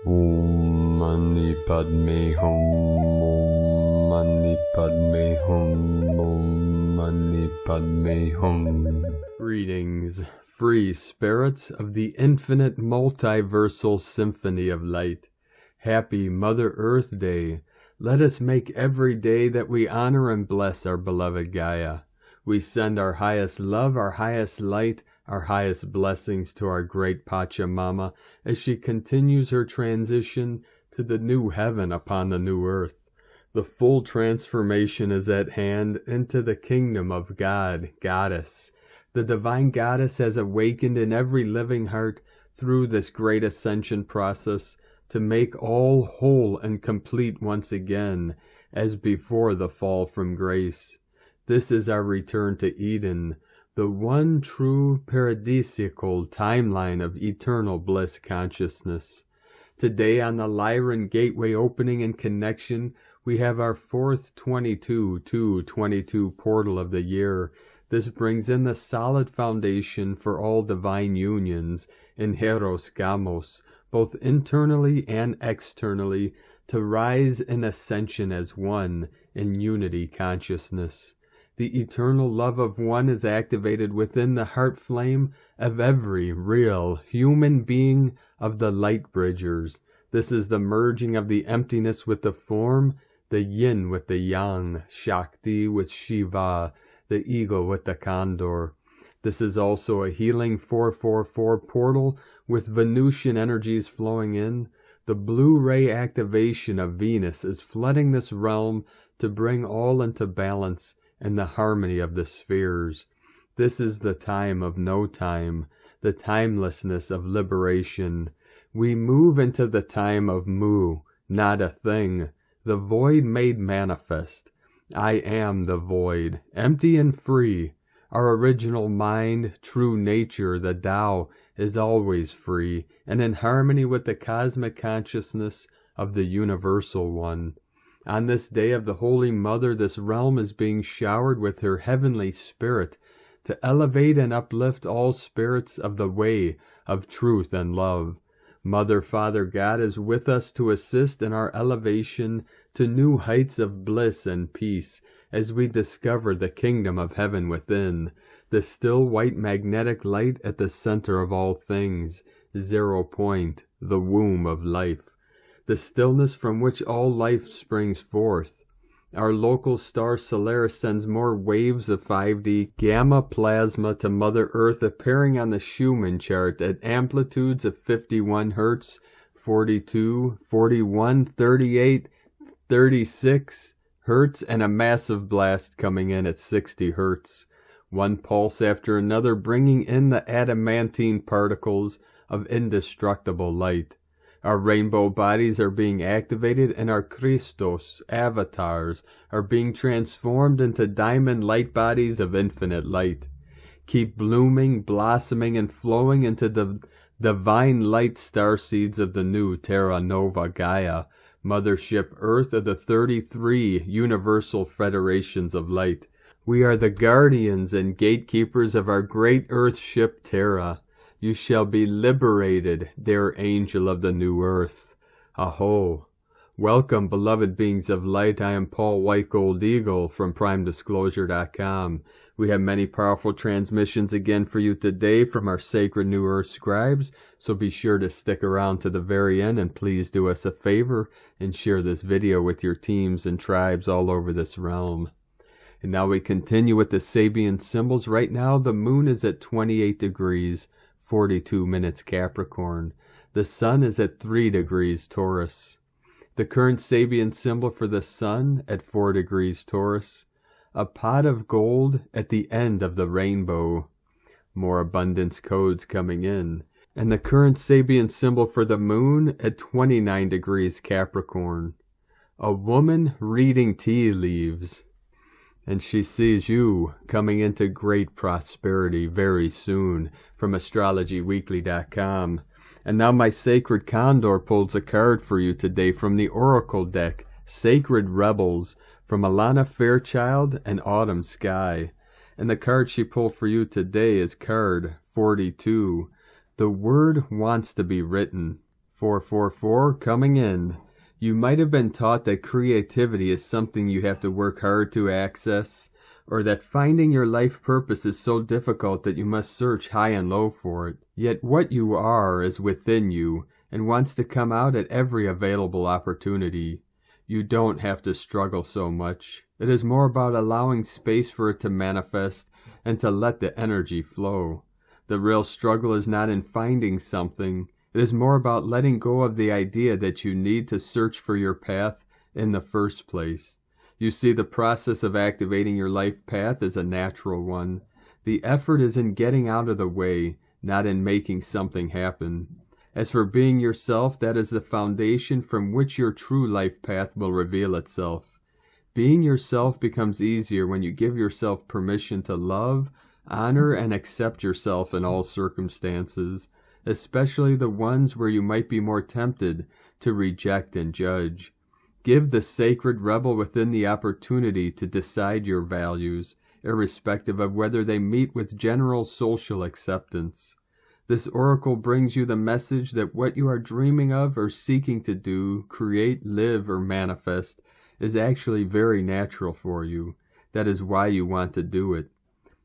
Om Mani Padme Hum. Om Mani Padme Hum. Om Mani Padme Hum. Greetings, free spirits of the infinite multiversal symphony of light. Happy Mother Earth Day. Let us make every day that we honor and bless our beloved Gaia. We send our highest love, our highest light, our highest blessings to our great Pachamama as she continues her transition to the new heaven upon the new earth. The full transformation is at hand into the kingdom of God, Goddess. The divine Goddess has awakened in every living heart through this great ascension process to make all whole and complete once again, as before the fall from grace. This is our return to Eden, the one true paradisiacal timeline of eternal bliss consciousness. Today on the Lyran gateway opening and connection, we have our fourth 22-22 portal of the year. This brings in the solid foundation for all divine unions in Heros Gamos, both internally and externally, to rise in ascension as one in unity consciousness. The eternal love of one is activated within the heart flame of every real human being of the light bridgers. This is the merging of the emptiness with the form, the yin with the yang, Shakti with Shiva, the eagle with the Condor. This is also a healing 444 portal with Venusian energies flowing in. The blue ray activation of Venus is flooding this realm to bring all into balance and the harmony of the spheres. This is the time of no time, the timelessness of liberation. We move into the time of Mu, not a thing, the void made manifest. I am the void, empty and free. Our original mind, true nature, the Tao, is always free and in harmony with the cosmic consciousness of the universal one. On this day of the Holy Mother, this realm is being showered with her heavenly spirit to elevate and uplift all spirits of the way of truth and love. Mother, Father, God is with us to assist in our elevation to new heights of bliss and peace as we discover the kingdom of heaven within, the still white magnetic light at the center of all things, 0 point, the womb of life. The stillness from which all life springs forth. Our local star Solaris sends more waves of 5D gamma plasma to Mother Earth, appearing on the Schumann chart at amplitudes of 51 Hz, 42, 41, 38, 36 Hz, and a massive blast coming in at 60 Hz. One pulse after another bringing in the adamantine particles of indestructible light. Our rainbow bodies are being activated and our Christos, avatars, are being transformed into diamond light bodies of infinite light. Keep blooming, blossoming, and flowing into the divine light star seeds of the new Terra Nova Gaia, Mothership Earth of the 33 Universal Federations of Light. We are the guardians and gatekeepers of our great Earthship Terra. You shall be liberated, dear angel of the new earth. Aho. Welcome, beloved beings of light. I am Paul White Gold Eagle from PrimeDisclosure.com. We have many powerful transmissions again for you today from our sacred New Earth scribes, so be sure to stick around to the very end and please do us a favor and share this video with your teams and tribes all over this realm. And now we continue with the Sabian symbols. Right now the moon is at 28 degrees. 42 minutes Capricorn. The sun is at 3 degrees Taurus. The current Sabian symbol for the sun at 4 degrees Taurus. A pot of gold at the end of the rainbow. More abundance codes coming in. And the current Sabian symbol for the moon at 29 degrees Capricorn. A woman reading tea leaves. And she sees you coming into great prosperity very soon from astrologyweekly.com. And now my sacred Condor pulls a card for you today from the Oracle deck, Sacred Rebels, from Alana Fairchild and Autumn Sky. And the card she pulled for you today is card 42. The word wants to be written. 444 coming in. You might have been taught that creativity is something you have to work hard to access, or that finding your life purpose is so difficult that you must search high and low for it. Yet what you are is within you and wants to come out at every available opportunity. You don't have to struggle so much. It is more about allowing space for it to manifest and to let the energy flow. The real struggle is not in finding something. It is more about letting go of the idea that you need to search for your path in the first place. You see, the process of activating your life path is a natural one. The effort is in getting out of the way, not in making something happen. As for being yourself, that is the foundation from which your true life path will reveal itself. Being yourself becomes easier when you give yourself permission to love, honor, and accept yourself in all circumstances, especially the ones where you might be more tempted to reject and judge. Give the sacred rebel within the opportunity to decide your values, irrespective of whether they meet with general social acceptance. This oracle brings you the message that what you are dreaming of or seeking to do, create, live, or manifest is actually very natural for you. That is why you want to do it.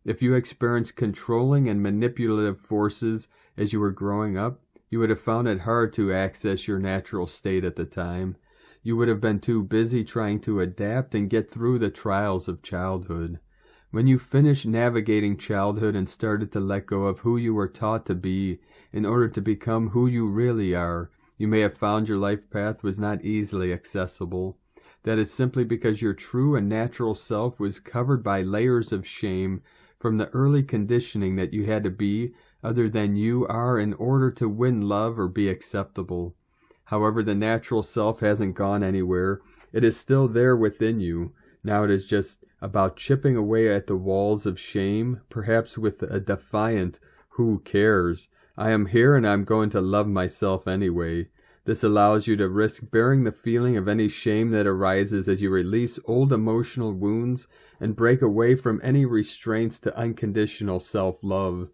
If you experienced controlling and manipulative forces as you were growing up, you would have found it hard to access your natural state at the time. You would have been too busy trying to adapt and get through the trials of childhood. When you finished navigating childhood and started to let go of who you were taught to be in order to become who you really are, you may have found your life path was not easily accessible. That is simply because your true and natural self was covered by layers of shame from the early conditioning that you had to be other than you are in order to win love or be acceptable. However, the natural self hasn't gone anywhere. It is still there within you. Now it is just about chipping away at the walls of shame, perhaps with a defiant, "Who cares? I am here and I am going to love myself anyway." This allows you to risk bearing the feeling of any shame that arises as you release old emotional wounds and break away from any restraints to unconditional self-love.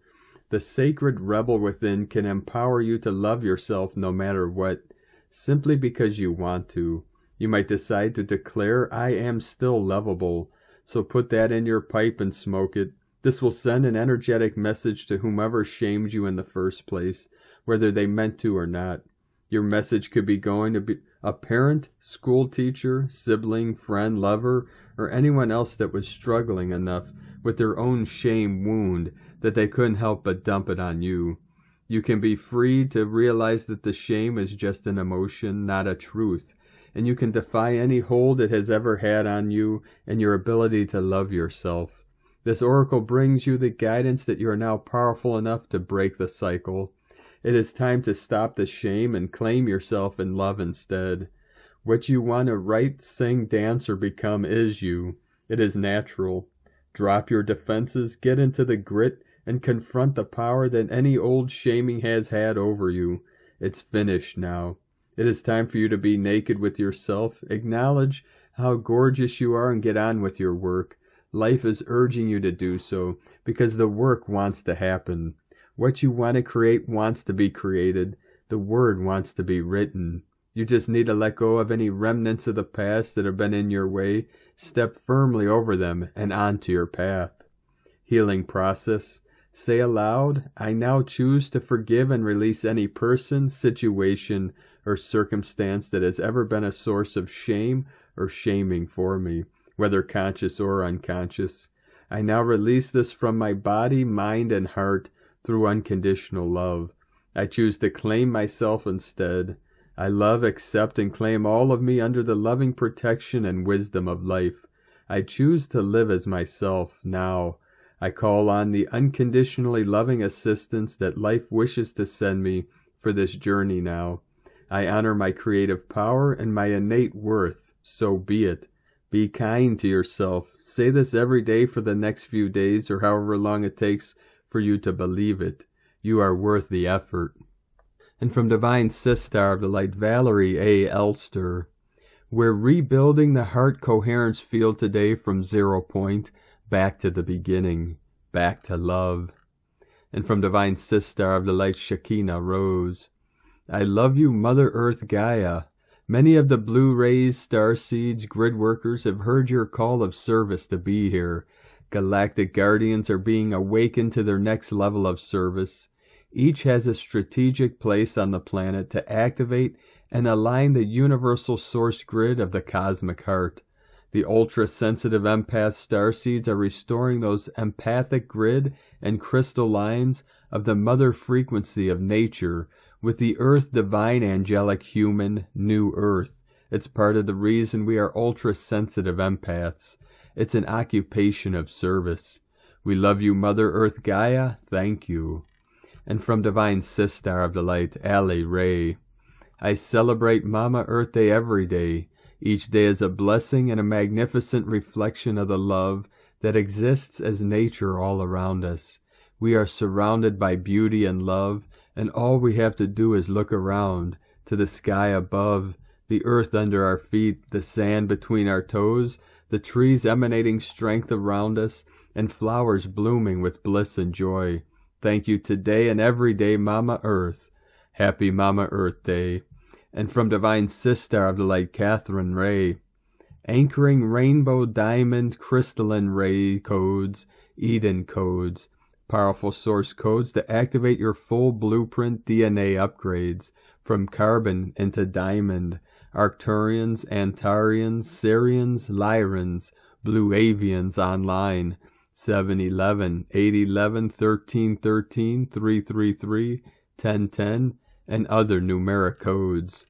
The sacred rebel within can empower you to love yourself no matter what, simply because you want to. You might decide to declare, "I am still lovable," so put that in your pipe and smoke it. This will send an energetic message to whomever shamed you in the first place, whether they meant to or not. Your message could be going to be a parent, school teacher, sibling, friend, lover, or anyone else that was struggling enough with their own shame wound that they couldn't help but dump it on you. You can be free to realize that the shame is just an emotion, not a truth, and you can defy any hold it has ever had on you and your ability to love yourself. This oracle brings you the guidance that you are now powerful enough to break the cycle. It is time to stop the shame and claim yourself in love instead. What you want to write, sing, dance, or become is you. It is natural. Drop your defenses, get into the grit, and confront the power that any old shaming has had over you. It's finished now. It is time for you to be naked with yourself, acknowledge how gorgeous you are, and get on with your work. Life is urging you to do so, because the work wants to happen. What you want to create wants to be created. The word wants to be written. You just need to let go of any remnants of the past that have been in your way, step firmly over them, and onto your path. Healing process. Say aloud, "I now choose to forgive and release any person, situation, or circumstance that has ever been a source of shame or shaming for me, whether conscious or unconscious. I now release this from my body, mind, and heart through unconditional love. I choose to claim myself instead. I love, accept, and claim all of me under the loving protection and wisdom of life. I choose to live as myself now. I call on the unconditionally loving assistance that life wishes to send me for this journey now. I honor my creative power and my innate worth. So be it. Be kind to yourself. Say this every day for the next few days or however long it takes for you to believe it. You are worth the effort." And from Divine Sistar of the Light, Valerie A. Elster, "We're rebuilding the heart coherence field today from 0 point back to the beginning, back to love." And from Divine Sistar of the Light, Shekinah Rose, I love you, Mother Earth Gaia. Many of the blue rays, starseeds, grid workers have heard your call of service to be here. Galactic guardians are being awakened to their next level of service. Each has a strategic place on the planet to activate and align the universal source grid of the cosmic heart. The ultra-sensitive empath starseeds are restoring those empathic grid and crystal lines of the mother frequency of nature with the Earth Divine Angelic Human New Earth. It's part of the reason we are ultra-sensitive empaths. It's an occupation of service. We love you, Mother Earth Gaia. Thank you. And from Divine Sistar of the Light, Ali Ray. I celebrate Mama Earth Day every day. Each day is a blessing and a magnificent reflection of the love that exists as nature all around us. We are surrounded by beauty and love, and all we have to do is look around, to the sky above, the earth under our feet, the sand between our toes, the trees emanating strength around us, and flowers blooming with bliss and joy. Thank you today and every day, Mama Earth. Happy Mama Earth Day. And from Divine Sistar of the Light, Catherine Ray. Anchoring rainbow, diamond, crystalline ray codes, Eden codes. Powerful source codes to activate your full blueprint DNA upgrades from carbon into diamond. Arcturians, Antarians, Syrians, Lyrans, Blue Avians online. 711, 811, 1313, 333, 1010, and other numeric codes.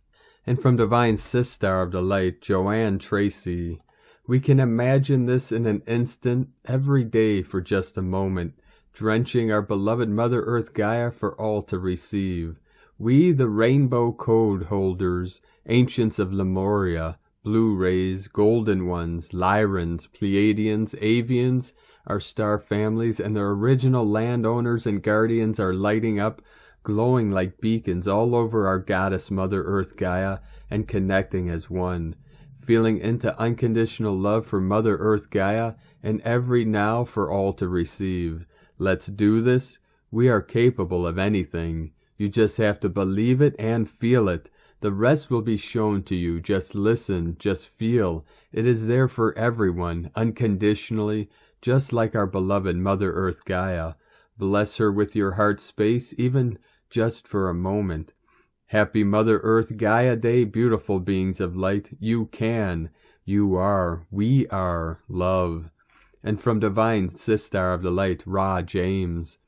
And from Divine Sistar of the Light, Joanne Tracy. We can imagine this in an instant, every day for just a moment, drenching our beloved Mother Earth Gaia for all to receive. We, the rainbow code holders, ancients of Lemuria, blue rays, golden ones, Lyrans, Pleiadians, Avians, our star families, and their original landowners and guardians are lighting up, glowing like beacons all over our goddess Mother Earth Gaia and connecting as one, feeling into unconditional love for Mother Earth Gaia and every now for all to receive. Let's do this. We are capable of anything. You just have to believe it and feel it. The rest will be shown to you. Just listen, just feel. It is there for everyone, unconditionally, just like our beloved Mother Earth Gaia. Bless her with your heart space, even just for a moment. Happy Mother Earth Gaia Day, beautiful beings of light. You can, you are, we are, love. And from Divine Sistar of the Light, Ra James.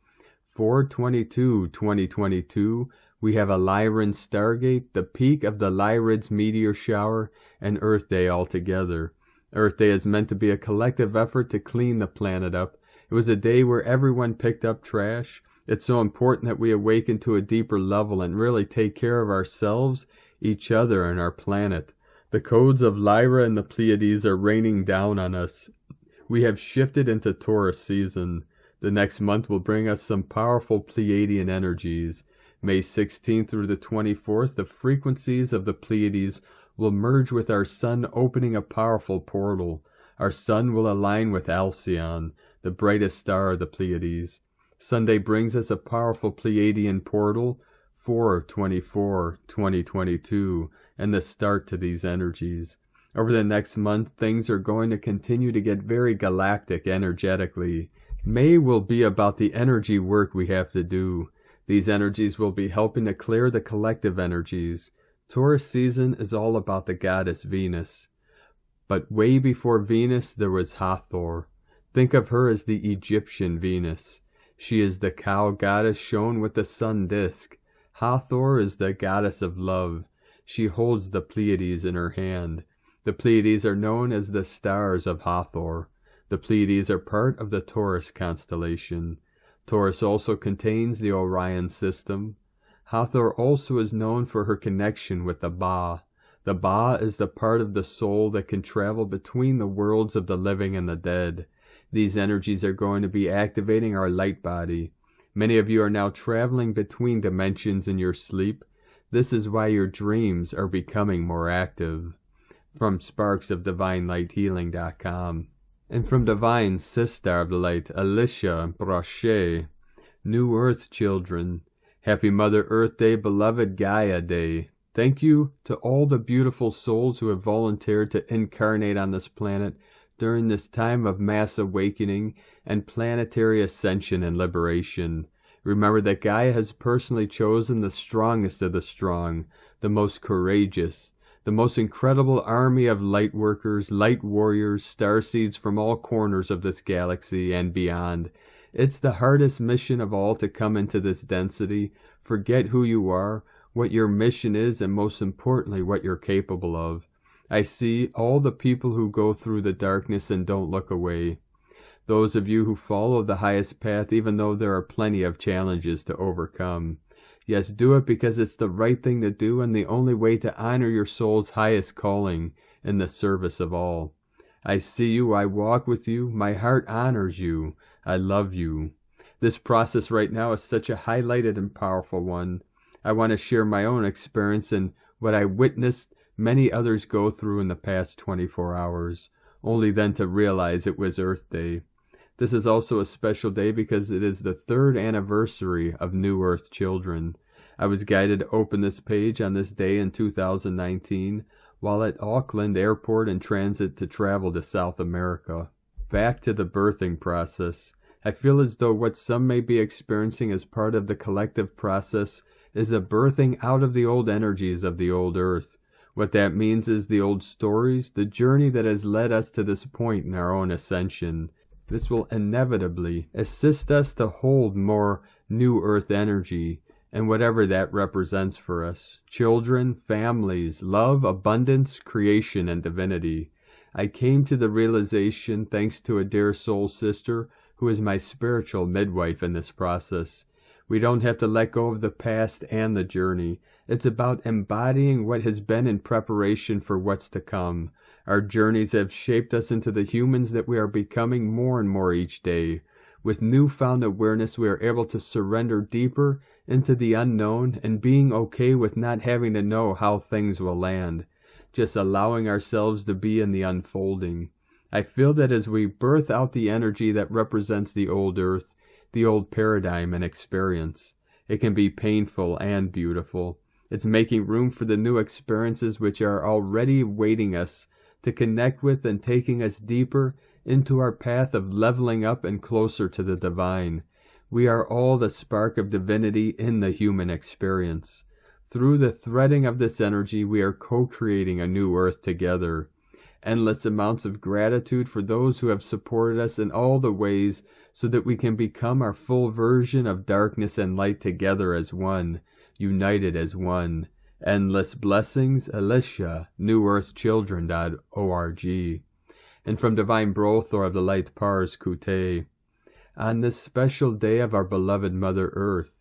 4/22/2022, we have a Lyran stargate, the peak of the Lyrids meteor shower, and Earth Day altogether. Earth Day is meant to be a collective effort to clean the planet up. It was a day where everyone picked up trash. It's so important that we awaken to a deeper level and really take care of ourselves, each other, and our planet. The codes of Lyra and the Pleiades are raining down on us. We have shifted into Taurus season. The next month will bring us some powerful Pleiadian energies. May 16th through the 24th, the frequencies of the Pleiades will merge with our sun, opening a powerful portal. Our sun will align with Alcyon, the brightest star of the Pleiades. Sunday brings us a powerful Pleiadian portal, 4/24/2022, and the start to these energies. Over the next month, things are going to continue to get very galactic energetically. May will be about the energy work we have to do. These energies will be helping to clear the collective energies. Taurus season is all about the goddess Venus. But way before Venus, there was Hathor. Think of her as the Egyptian Venus. She is the cow goddess shown with the sun disk. Hathor is the goddess of love. She holds the Pleiades in her hand. The Pleiades are known as the stars of Hathor. The Pleiades are part of the Taurus constellation. Taurus also contains the Orion system. Hathor also is known for her connection with the Ba. The Ba is the part of the soul that can travel between the worlds of the living and the dead. These energies are going to be activating our light body. Many of you are now traveling between dimensions in your sleep. This is why your dreams are becoming more active. From sparksofdivinelighthealing.com. And from Divine Sistar of the Light, Alicia Brochet. New Earth children. Happy Mother Earth Day, beloved Gaia Day. Thank you to all the beautiful souls who have volunteered to incarnate on this planet during this time of mass awakening and planetary ascension and liberation. Remember that Gaia has personally chosen the strongest of the strong, the most courageous, the most incredible army of light workers, light warriors, starseeds from all corners of this galaxy and beyond. It's the hardest mission of all to come into this density, forget who you are, what your mission is, and most importantly, what you're capable of. I see all the people who go through the darkness and don't look away. Those of you who follow the highest path, even though there are plenty of challenges to overcome. Yes, do it because it's the right thing to do and the only way to honor your soul's highest calling in the service of all. I see you, I walk with you, my heart honors you, I love you. This process right now is such a highlighted and powerful one. I want to share my own experience and what I witnessed many others go through in the past 24 hours, only then to realize it was Earth Day. This is also a special day because it is the 3rd anniversary of New Earth Children. I was guided to open this page on this day in 2019 while at Auckland Airport in transit to travel to South America. Back to the birthing process. I feel as though what some may be experiencing as part of the collective process is a birthing out of the old energies of the old Earth. What that means is the old stories, the journey that has led us to this point in our own ascension. This will inevitably assist us to hold more New Earth energy, and whatever that represents for us. Children, families, love, abundance, creation, and divinity. I came to the realization thanks to a dear soul sister who is my spiritual midwife in this process. We don't have to let go of the past and the journey. It's about embodying what has been in preparation for what's to come. Our journeys have shaped us into the humans that we are becoming more and more each day. With newfound awareness, we are able to surrender deeper into the unknown and being okay with not having to know how things will land, just allowing ourselves to be in the unfolding. I feel that as we birth out the energy that represents the old Earth, the old paradigm and experience, it can be painful and beautiful. It's making room for the new experiences which are already waiting us to connect with and taking us deeper into our path of leveling up and closer to the divine. We are all the spark of divinity in the human experience. Through the threading of this energy, we are co-creating a new Earth together. Endless amounts of gratitude for those who have supported us in all the ways so that we can become our full version of darkness and light together as one, united as one. Endless blessings, Alicia, newearthchildren.org. And from Divine Brothor of the Light Pars Kute. On this special day of our beloved Mother Earth,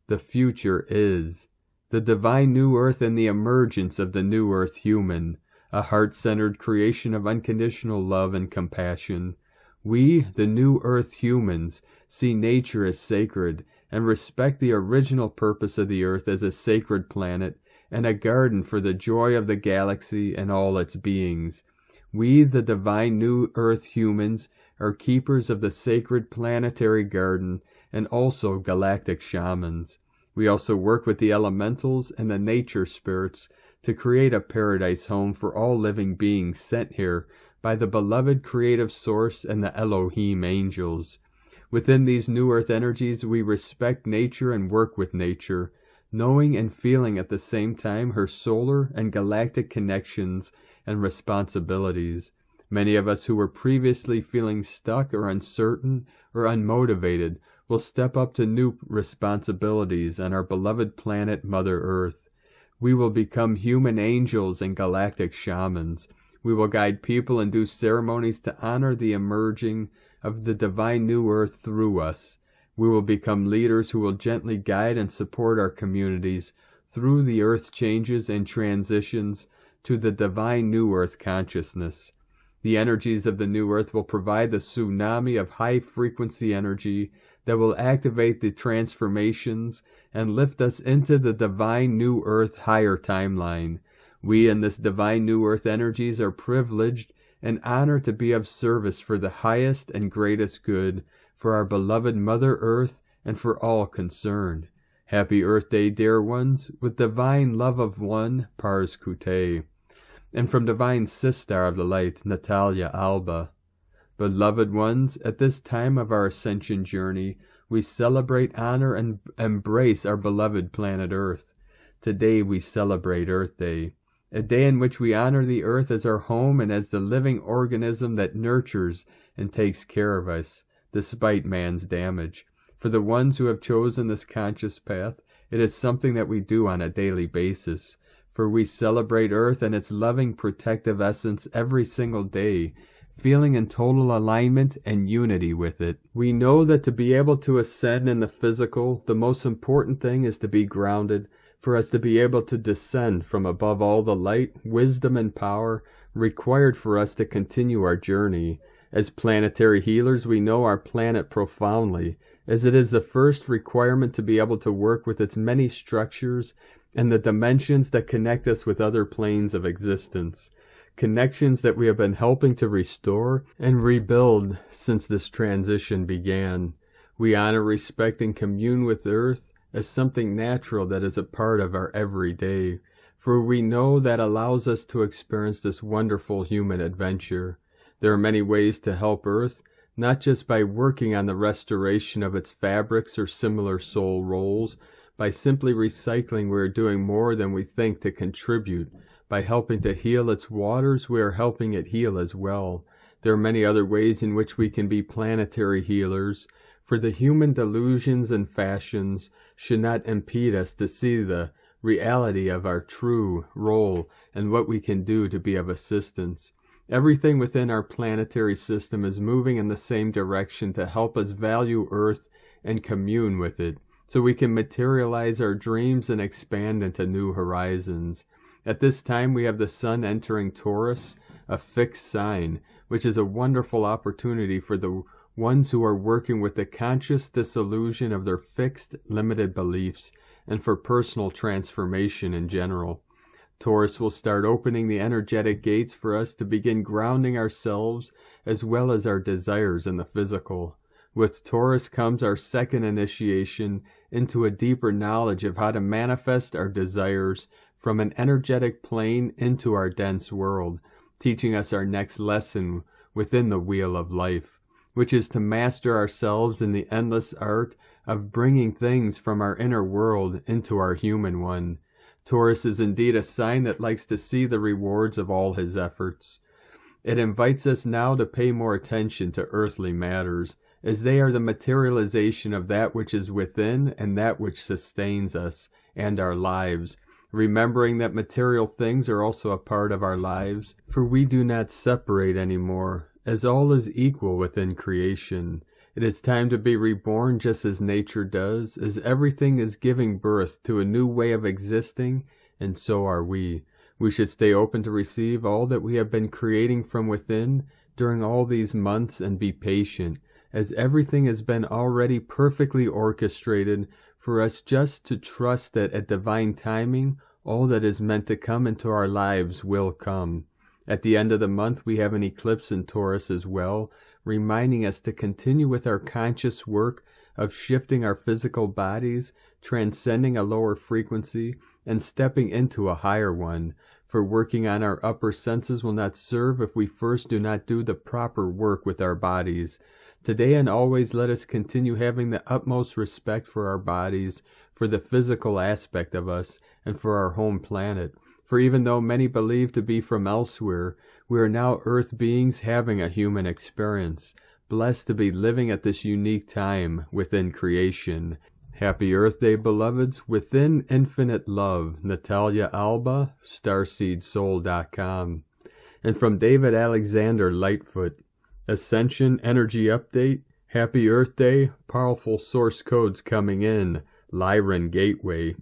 the future is the divine new Earth and the emergence of the new Earth human, a heart-centered creation of unconditional love and compassion. We, the new Earth humans, see nature as sacred and respect the original purpose of the Earth as a sacred planet and a garden for the joy of the galaxy and all its beings. We, the divine new Earth humans, are keepers of the sacred planetary garden and also galactic shamans. We also work with the elementals and the nature spirits to create a paradise home for all living beings sent here by the beloved creative source and the Elohim angels. Within these new Earth energies, we respect nature and work with nature, knowing and feeling at the same time her solar and galactic connections and responsibilities. Many of us who were previously feeling stuck or uncertain or unmotivated will step up to new responsibilities on our beloved planet Mother Earth. We will become human angels and galactic shamans. We will guide people and do ceremonies to honor the emerging of the divine new Earth through us. We will become leaders who will gently guide and support our communities through the Earth changes and transitions to the divine new Earth consciousness. The energies of the new Earth will provide the tsunami of high-frequency energy that will activate the transformations and lift us into the divine new Earth higher timeline. We in this divine new Earth energies are privileged and honored to be of service for the highest and greatest good, for our beloved Mother Earth and for all concerned. Happy Earth Day, dear ones, with divine love of one, Pars Kute. And from divine sister of the light, Natalia Alba. Beloved ones, at this time of our ascension journey, we celebrate, honor, and embrace our beloved planet Earth. Today we celebrate Earth Day, a day in which we honor the Earth as our home and as the living organism that nurtures and takes care of us, despite man's damage. For the ones who have chosen this conscious path, it is something that we do on a daily basis. For we celebrate Earth and its loving protective essence every single day, feeling in total alignment and unity with it. We know that to be able to ascend in the physical, the most important thing is to be grounded, for us to be able to descend from above all the light, wisdom, and power required for us to continue our journey. As planetary healers, we know our planet profoundly, as it is the first requirement to be able to work with its many structures and the dimensions that connect us with other planes of existence. Connections that we have been helping to restore and rebuild since this transition began. We honor, respect, and commune with Earth as something natural that is a part of our everyday, for we know that allows us to experience this wonderful human adventure. There are many ways to help Earth, not just by working on the restoration of its fabrics or similar soul roles. By simply recycling, we are doing more than we think to contribute. By helping to heal its waters, we are helping it heal as well. There are many other ways in which we can be planetary healers, for the human delusions and fashions should not impede us to see the reality of our true role and what we can do to be of assistance. Everything within our planetary system is moving in the same direction to help us value Earth and commune with it, so we can materialize our dreams and expand into new horizons. At this time, we have the sun entering Taurus, a fixed sign, which is a wonderful opportunity for the ones who are working with the conscious dissolution of their fixed, limited beliefs, and for personal transformation in general. Taurus will start opening the energetic gates for us to begin grounding ourselves as well as our desires in the physical. With Taurus comes our second initiation into a deeper knowledge of how to manifest our desires from an energetic plane into our dense world, teaching us our next lesson within the wheel of life, which is to master ourselves in the endless art of bringing things from our inner world into our human one. Taurus is indeed a sign that likes to see the rewards of all his efforts. It invites us now to pay more attention to earthly matters, as they are the materialization of that which is within and that which sustains us and our lives, remembering that material things are also a part of our lives, for we do not separate anymore, as all is equal within creation. It is time to be reborn just as nature does, as everything is giving birth to a new way of existing, and so are we. We should stay open to receive all that we have been creating from within during all these months and be patient, as everything has been already perfectly orchestrated for us just to trust that at divine timing, all that is meant to come into our lives will come. At the end of the month, we have an eclipse in Taurus as well, reminding us to continue with our conscious work of shifting our physical bodies, transcending a lower frequency, and stepping into a higher one. For working on our upper senses will not serve if we first do not do the proper work with our bodies. Today and always let us continue having the utmost respect for our bodies, for the physical aspect of us, and for our home planet. For even though many believe to be from elsewhere, we are now Earth beings having a human experience, blessed to be living at this unique time within creation. Happy Earth Day, beloveds, within infinite love. Natalia Alba, starseedsoul.com. And from David Alexander Lightfoot, Ascension Energy Update. Happy Earth Day, powerful source codes coming in. Lyran Gateway.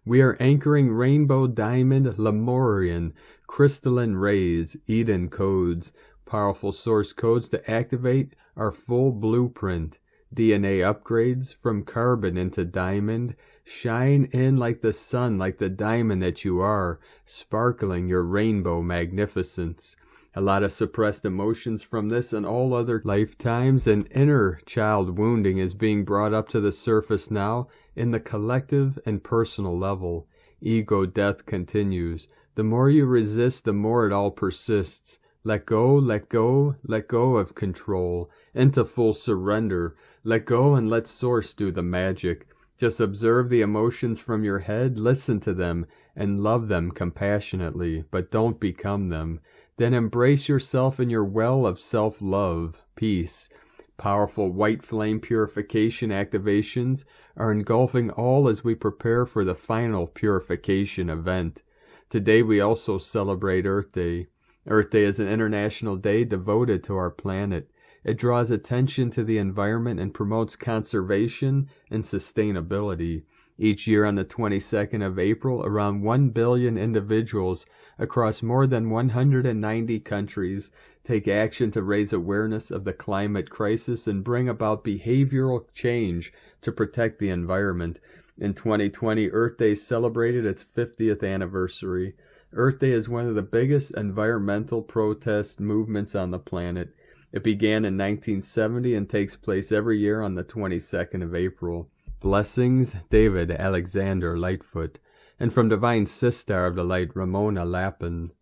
We are anchoring Rainbow Diamond Lemurian Crystalline Rays Eden codes, powerful source codes to activate our full blueprint. DNA upgrades from carbon into diamond. Shine in like the sun, like the diamond that you are, sparkling your rainbow magnificence. A lot of suppressed emotions from this and all other lifetimes, and inner child wounding is being brought up to the surface now in the collective and personal level. Ego death continues. The more you resist, the more it all persists. Let go, let go, let go of control, into full surrender. Let go and let Source do the magic. Just observe the emotions from your head, listen to them, and love them compassionately, but don't become them. Then embrace yourself in your well of self-love, peace. Powerful white flame purification activations are engulfing all as we prepare for the final purification event. Today we also celebrate Earth Day. Earth Day is an international day devoted to our planet. It draws attention to the environment and promotes conservation and sustainability. Each year on the 22nd of April, around 1 billion individuals across more than 190 countries take action to raise awareness of the climate crisis and bring about behavioral change to protect the environment. In 2020, Earth Day celebrated its 50th anniversary. Earth Day is one of the biggest environmental protest movements on the planet. It began in 1970 and takes place every year on the 22nd of April. Blessings, David Alexander Lightfoot, and from Divine Sister of the Light, Ramona Lappin.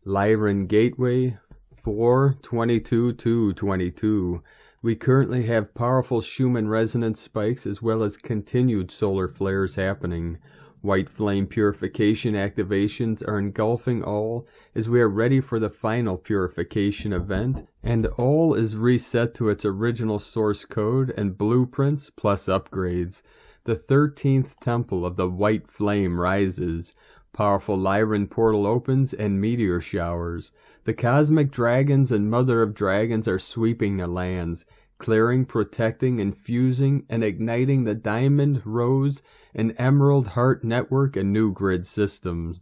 Lyran Gateway 4/22/22. We currently have powerful Schumann resonance spikes as well as continued solar flares happening. White flame purification activations are engulfing all as we are ready for the final purification event, and all is reset to its original source code and blueprints plus upgrades. The 13th temple of the white flame rises. Powerful Lyran portal opens and meteor showers. The cosmic dragons and mother of dragons are sweeping the lands, clearing, protecting, infusing, and igniting the diamond, rose, and emerald heart network and new grid systems.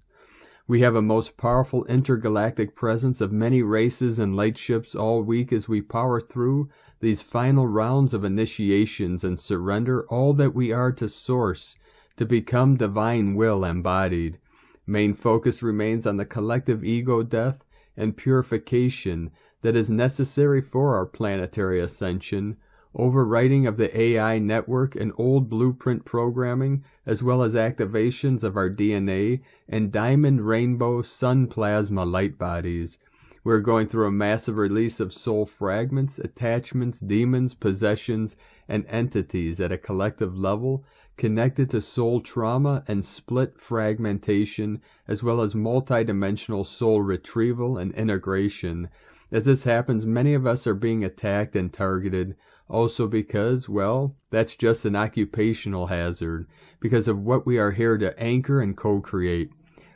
We have a most powerful intergalactic presence of many races and light ships all week as we power through these final rounds of initiations and surrender all that we are to Source, to become divine will embodied. Main focus remains on the collective ego death and purification that is necessary for our planetary ascension, overwriting of the AI network and old blueprint programming, as well as activations of our DNA and diamond rainbow sun plasma light bodies. We're going through a massive release of soul fragments, attachments, demons, possessions, and entities at a collective level connected to soul trauma and split fragmentation, as well as multidimensional soul retrieval and integration. As this happens, many of us are being attacked and targeted, also because, well, that's just an occupational hazard, because of what we are here to anchor and co-create.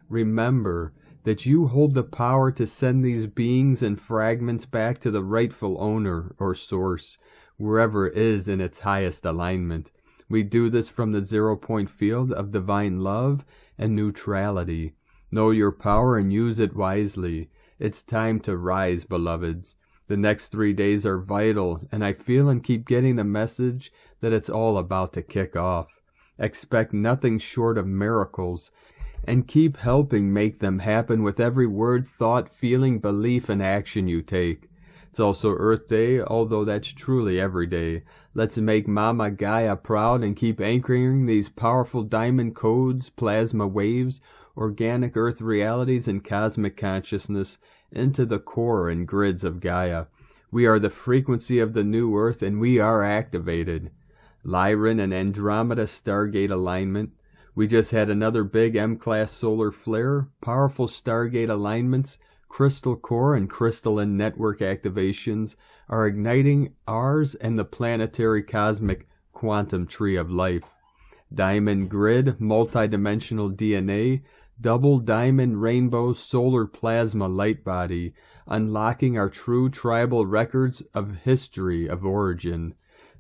Remember that you hold the power to send these beings and fragments back to the rightful owner or source, wherever it is in its highest alignment. We do this from the 0-point field of divine love and neutrality. Know your power and use it wisely. It's time to rise, beloveds. The next 3 days are vital, and I feel and keep getting the message that it's all about to kick off. Expect nothing short of miracles, and keep helping make them happen with every word, thought, feeling, belief, and action you take. It's also Earth Day, although that's truly every day. Let's make Mama Gaia proud and keep anchoring these powerful diamond codes, plasma waves, organic Earth realities, and cosmic consciousness into the core and grids of Gaia. We are the frequency of the new Earth, and we are activated. Lyran and Andromeda Stargate alignment. We just had another big M-class solar flare, powerful Stargate alignments, crystal core and crystalline network activations are igniting ours and the planetary cosmic quantum tree of life. Diamond grid, multidimensional DNA, double diamond rainbow solar plasma light body, unlocking our true tribal records of history of origin.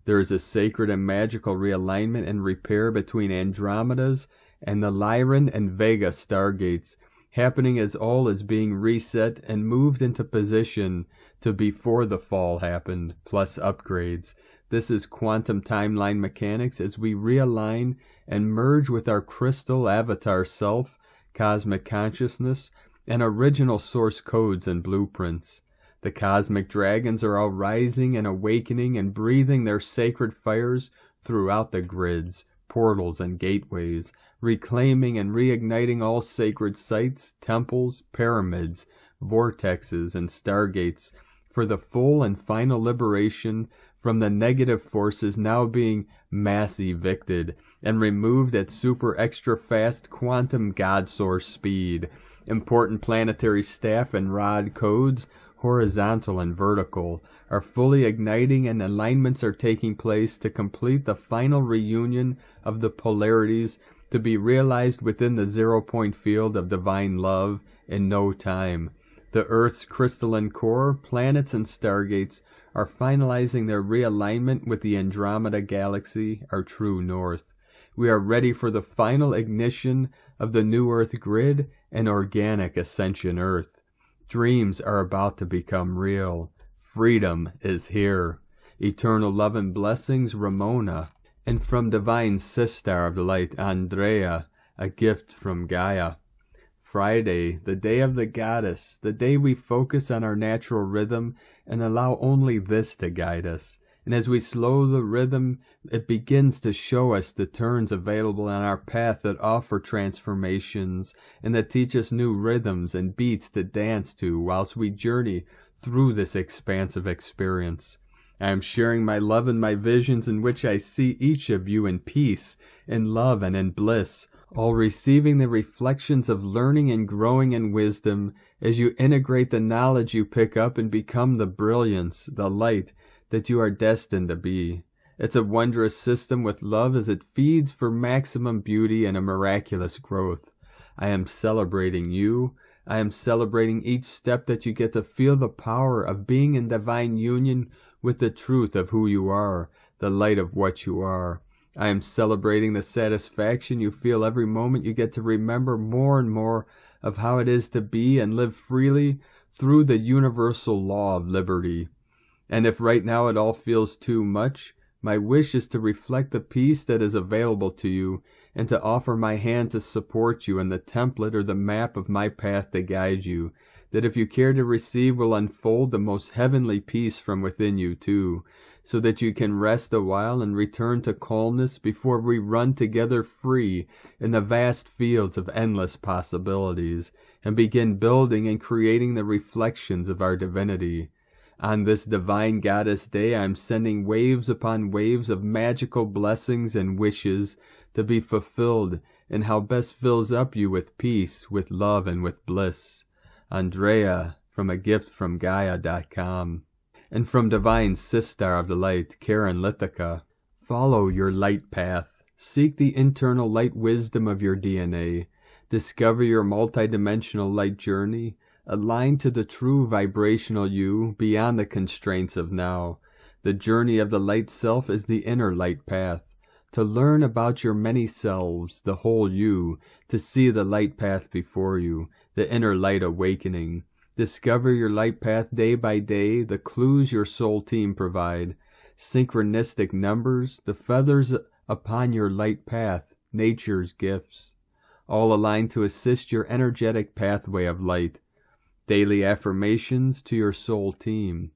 There is a sacred and magical realignment and repair between Andromeda's and the Lyran and Vega stargates, happening as all is being reset and moved into position to before the fall happened, plus upgrades. This is quantum timeline mechanics as we realign and merge with our crystal avatar self, cosmic consciousness, and original source codes and blueprints. The cosmic dragons are all rising and awakening and breathing their sacred fires throughout the grids, portals, and gateways, reclaiming and reigniting all sacred sites, temples, pyramids, vortexes, and stargates for the full and final liberation from the negative forces now being mass evicted and removed at super extra fast quantum god source speed. Important planetary staff and rod codes, horizontal and vertical, are fully igniting, and alignments are taking place to complete the final reunion of the polarities to be realized within the 0-point field of divine love in no time. The Earth's crystalline core, planets, and stargates are finalizing their realignment with the Andromeda Galaxy, our true north. We are ready for the final ignition of the new Earth grid and organic Ascension Earth. Dreams are about to become real. Freedom is here. Eternal love and blessings, Ramona. And from Divine Sister of the Light, Andrea, a gift from Gaia. Friday, the day of the goddess, the day we focus on our natural rhythm and allow only this to guide us. And as we slow the rhythm, it begins to show us the turns available on our path that offer transformations and that teach us new rhythms and beats to dance to whilst we journey through this expansive experience. I am sharing my love and my visions in which I see each of you in peace, in love, and in bliss, all receiving the reflections of learning and growing in wisdom as you integrate the knowledge you pick up and become the brilliance, the light that you are destined to be. It's a wondrous system with love as it feeds for maximum beauty and a miraculous growth. I am celebrating you. I am celebrating each step that you get to feel the power of being in divine union with the truth of who you are, the light of what you are. I am celebrating the satisfaction you feel every moment you get to remember more and more of how it is to be and live freely through the universal law of liberty. And if right now it all feels too much, my wish is to reflect the peace that is available to you and to offer my hand to support you in the template or the map of my path to guide you, that if you care to receive will unfold the most heavenly peace from within you too, so that you can rest a while and return to calmness before we run together free in the vast fields of endless possibilities and begin building and creating the reflections of our divinity. On this divine goddess day, I am sending waves upon waves of magical blessings and wishes to be fulfilled in how best fills up you with peace, with love, and with bliss. Andrea, from a gift from Gaia.com. And from Divine Sister of the Light, Karen Lithica, follow your light path. Seek the internal light wisdom of your DNA. Discover your multidimensional light journey. Align to the true vibrational you beyond the constraints of now. The journey of the light self is the inner light path. To learn about your many selves, the whole you, to see the light path before you, the inner light awakening. Discover your light path day by day, the clues your soul team provide. Synchronistic numbers, the feathers upon your light path, nature's gifts. All aligned to assist your energetic pathway of light. Daily affirmations to your soul team.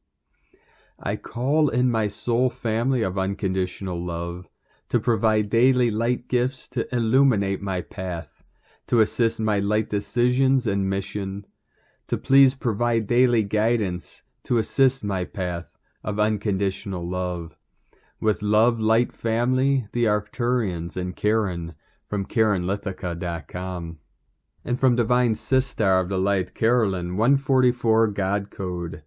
I call in my soul family of unconditional love to provide daily light gifts to illuminate my path, to assist my light decisions and mission, to please provide daily guidance to assist my path of unconditional love. With love, light family, the Arcturians and Karen from KarenLithica.com. And from Divine Sister of the Light, Carolyn, 144 God Code.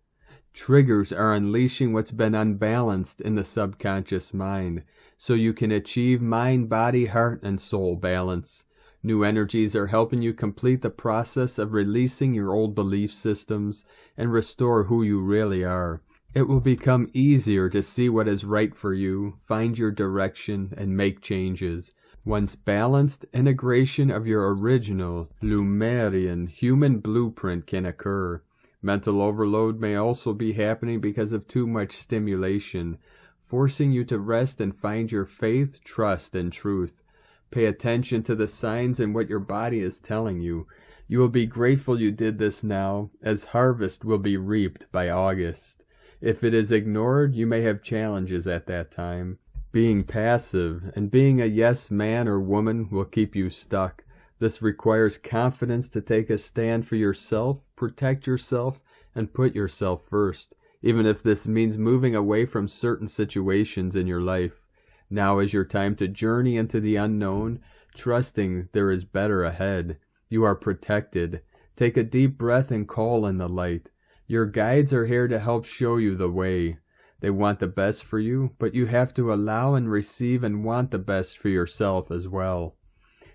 Triggers are unleashing what's been unbalanced in the subconscious mind, so you can achieve mind, body, heart, and soul balance. New energies are helping you complete the process of releasing your old belief systems and restore who you really are. It will become easier to see what is right for you, find your direction, and make changes. Once balanced, integration of your original Lemurian human blueprint can occur. Mental overload may also be happening because of too much stimulation, forcing you to rest and find your faith, trust, and truth. Pay attention to the signs and what your body is telling you. You will be grateful you did this now, as harvest will be reaped by August. If it is ignored, you may have challenges at that time. Being passive and being a yes man or woman will keep you stuck. This requires confidence to take a stand for yourself, protect yourself, and put yourself first, even if this means moving away from certain situations in your life. Now is your time to journey into the unknown, trusting there is better ahead. You are protected. Take a deep breath and call in the light. Your guides are here to help show you the way. They want the best for you, but you have to allow and receive and want the best for yourself as well.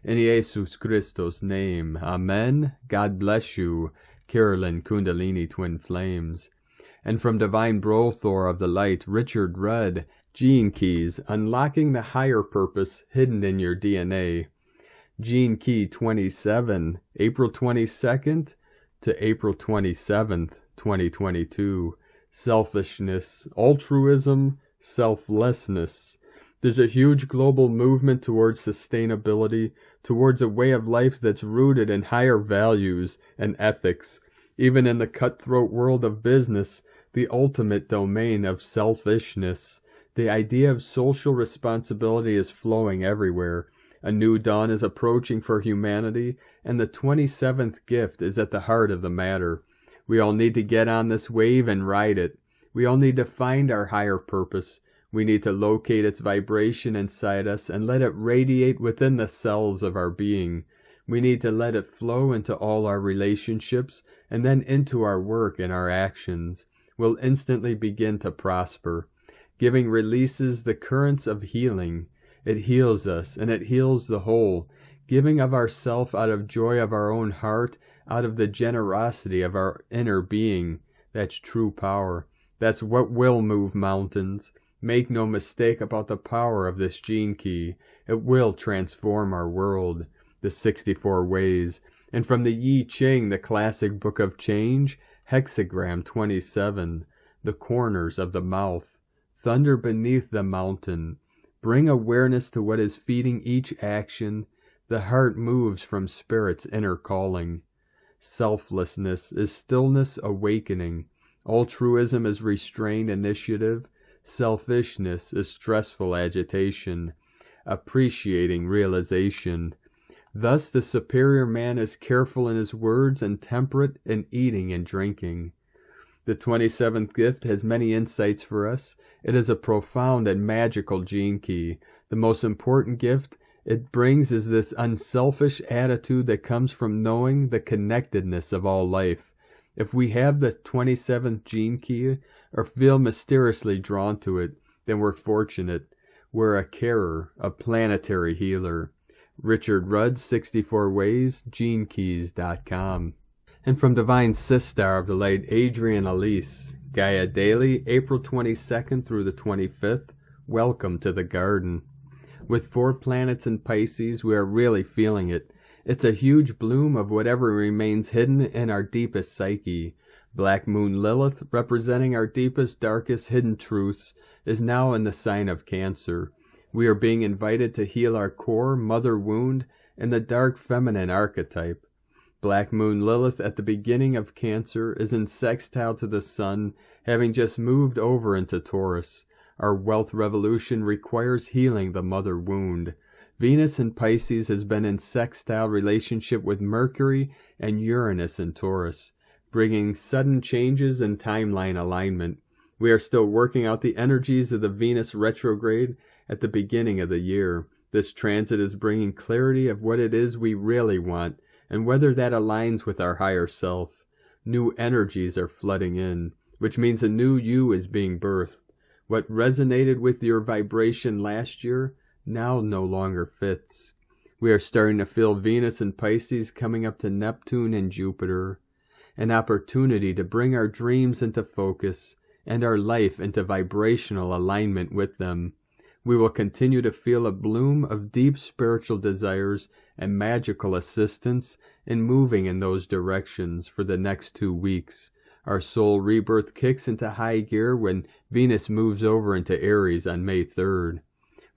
In Jesus Christos' name, Amen. God bless you, Carolyn Kundalini Twin Flames. And from Divine Brothor of the Light, Richard Rudd, Gene Keys, Unlocking the Higher Purpose Hidden in Your DNA. Gene Key 27, April 22nd to April 27th, 2022. Selfishness, altruism, selflessness. There's a huge global movement towards sustainability, towards a way of life that's rooted in higher values and ethics. Even in the cutthroat world of business, the ultimate domain of selfishness. The idea of social responsibility is flowing everywhere. A new dawn is approaching for humanity, and the 27th gift is at the heart of the matter. We all need to get on this wave and ride it. We all need to find our higher purpose. We need to locate its vibration inside us and let it radiate within the cells of our being. We need to let it flow into all our relationships and then into our work and our actions. We'll instantly begin to prosper. Giving releases the currents of healing. It heals us, and it heals the whole. Giving of ourself out of joy of our own heart, out of the generosity of our inner being. That's true power. That's what will move mountains. Make no mistake about the power of this gene key. It will transform our world. The 64 ways. And from the Yi Ching, the classic book of change, hexagram 27. The corners of the mouth. Thunder beneath the mountain. Bring awareness to what is feeding each action. The heart moves from Spirit's inner calling. Selflessness is stillness awakening. Altruism is restrained initiative. Selfishness is stressful agitation. Appreciating realization. Thus the superior man is careful in his words and temperate in eating and drinking. The 27th gift has many insights for us. It is a profound and magical gene key. The most important gift it brings is this unselfish attitude that comes from knowing the connectedness of all life. If we have the 27th gene key or feel mysteriously drawn to it, then we're fortunate. We're a carer, a planetary healer. Richard Rudd, 64 Ways, GeneKeys.com. And from Divine Sistar of the Light, Adrian Elise, Gaia Daily, April 22nd through the 25th. Welcome to the garden. With 4 planets in Pisces, we are really feeling it. It's a huge bloom of whatever remains hidden in our deepest psyche. Black Moon Lilith, representing our deepest, darkest hidden truths, is now in the sign of Cancer. We are being invited to heal our core, mother wound, and the dark feminine archetype. Black Moon Lilith at the beginning of Cancer is in sextile to the Sun, having just moved over into Taurus. Our wealth revolution requires healing the mother wound. Venus in Pisces has been in sextile relationship with Mercury and Uranus in Taurus, bringing sudden changes in timeline alignment. We are still working out the energies of the Venus retrograde at the beginning of the year. This transit is bringing clarity of what it is we really want, and whether that aligns with our higher self. New energies are flooding in, which means a new you is being birthed. What resonated with your vibration last year now no longer fits. We are starting to feel Venus and Pisces coming up to Neptune and Jupiter, an opportunity to bring our dreams into focus and our life into vibrational alignment with them. We will continue to feel a bloom of deep spiritual desires and magical assistance in moving in those directions for the next 2 weeks. Our soul rebirth kicks into high gear when Venus moves over into Aries on May 3rd.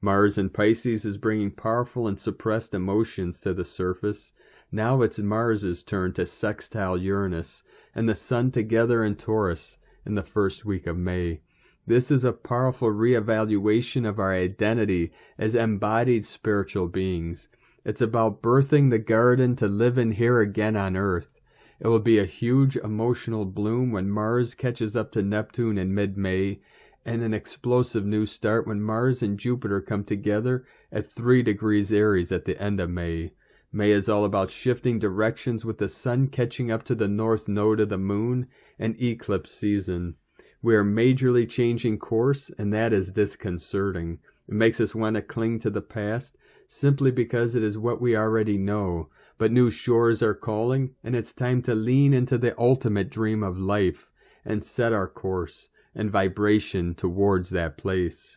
Mars in Pisces is bringing powerful and suppressed emotions to the surface. Now it's Mars's turn to sextile Uranus and the Sun together in Taurus in the first week of May. This is a powerful reevaluation of our identity as embodied spiritual beings. It's about birthing the garden to live in here again on Earth. It will be a huge emotional bloom when Mars catches up to Neptune in mid-May, and an explosive new start when Mars and Jupiter come together at 3 degrees Aries at the end of May. May is all about shifting directions with the Sun catching up to the north node of the Moon and eclipse season. We are majorly changing course, and that is disconcerting. It makes us want to cling to the past simply because it is what we already know. But new shores are calling, and it's time to lean into the ultimate dream of life and set our course and vibration towards that place.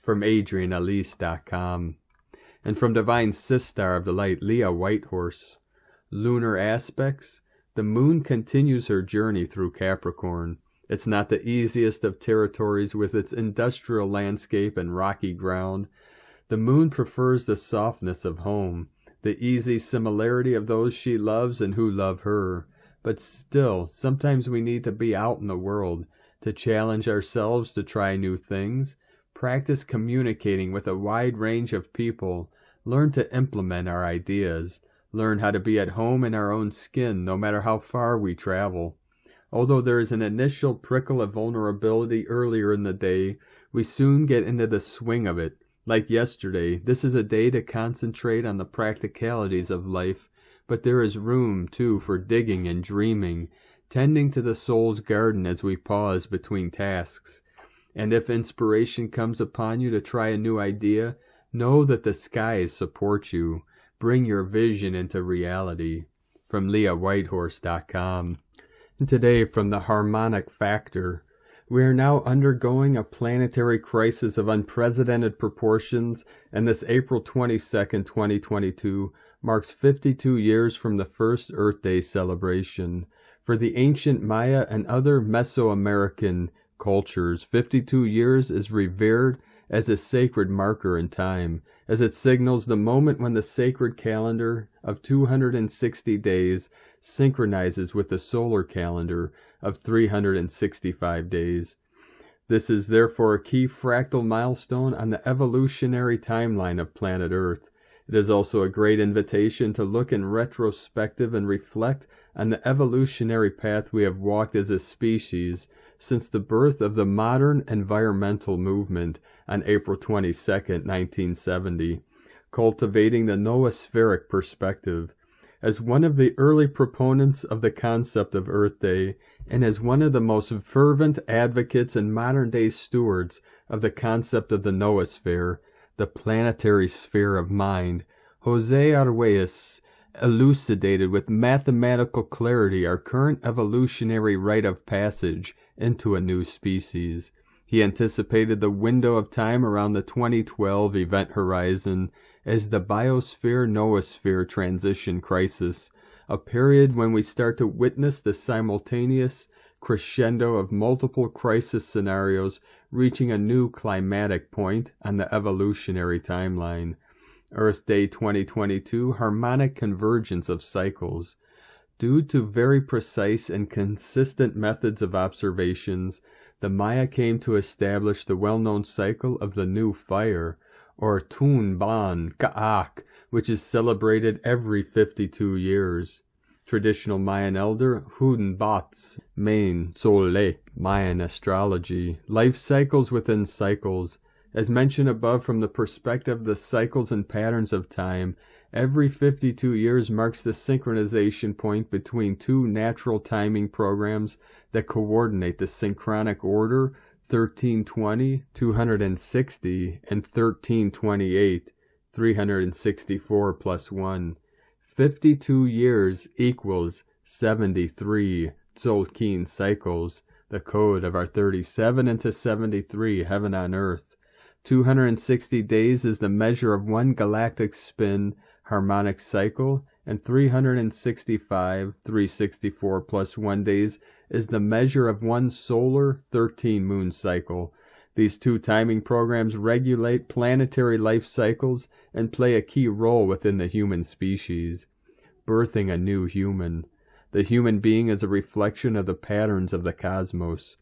From AdrianAlyce.com. And from Divine Sistar of the Light, Leah Whitehorse. Lunar aspects. The Moon continues her journey through Capricorn. It's not the easiest of territories with its industrial landscape and rocky ground. The Moon prefers the softness of home, the easy similarity of those she loves and who love her. But still, sometimes we need to be out in the world, to challenge ourselves to try new things, practice communicating with a wide range of people, learn to implement our ideas, learn how to be at home in our own skin no matter how far we travel. Although there is an initial prickle of vulnerability earlier in the day, we soon get into the swing of it. Like yesterday, this is a day to concentrate on the practicalities of life, but there is room, too, for digging and dreaming, tending to the soul's garden as we pause between tasks. And if inspiration comes upon you to try a new idea, know that the skies support you. Bring your vision into reality. From LeahWhitehorse.com. And today, from the Harmonic Factor, we are now undergoing a planetary crisis of unprecedented proportions, and this April 22nd, 2022, marks 52 years from the first Earth Day celebration. For the ancient Maya and other Mesoamerican cultures, 52 years is revered as a sacred marker in time, as it signals the moment when the sacred calendar of 260 days synchronizes with the solar calendar of 365 days. This is therefore a key fractal milestone on the evolutionary timeline of planet Earth. It is also a great invitation to look in retrospective and reflect on the evolutionary path we have walked as a species since the birth of the modern environmental movement on April 22, 1970, cultivating the noospheric perspective. As one of the early proponents of the concept of Earth Day, and as one of the most fervent advocates and modern-day stewards of the concept of the noosphere, the planetary sphere of mind, Jose Arguelles elucidated with mathematical clarity our current evolutionary rite of passage into a new species. He anticipated the window of time around the 2012 event horizon as the biosphere-noosphere transition crisis, a period when we start to witness the simultaneous crescendo of multiple crisis scenarios reaching a new climatic point on the evolutionary timeline. Earth Day 2022, harmonic convergence of cycles. Due to very precise and consistent methods of observations, the Maya came to establish the well-known cycle of the new fire, or Tun Ban Ka'ak, which is celebrated every 52 years. Traditional Mayan elder Huden Bats, Main Solek, Mayan astrology, life cycles within cycles. As mentioned above, from the perspective of the cycles and patterns of time, every 52 years marks the synchronization point between two natural timing programs that coordinate the synchronic order 1320, 260, and 1328, 364 plus 1. 52 years equals 73 Tzolk'in cycles, the code of our 37 into 73 heaven on earth. 260 days is the measure of one galactic spin harmonic cycle, and 365, 364 plus 1 days is the measure of one solar 13 moon cycle. These two timing programs regulate planetary life cycles and play a key role within the human species. birthing a new human. The human being is a reflection of the patterns of the cosmos.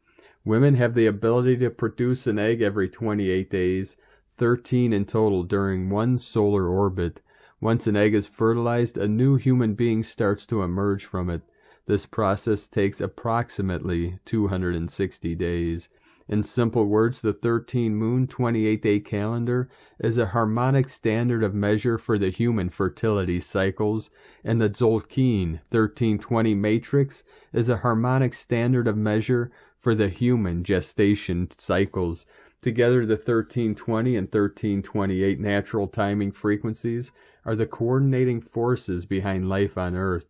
Women have the ability to produce an egg every 28 days, 13 in total during one solar orbit. Once an egg is fertilized, a new human being starts to emerge from it. This process takes approximately 260 days. In simple words, the 13-moon 28-day calendar is a harmonic standard of measure for the human fertility cycles, and the Tzolk'in 1320 matrix is a harmonic standard of measure for the human gestation cycles. Together, the 1320 and 1328 natural timing frequencies are the coordinating forces behind life on Earth.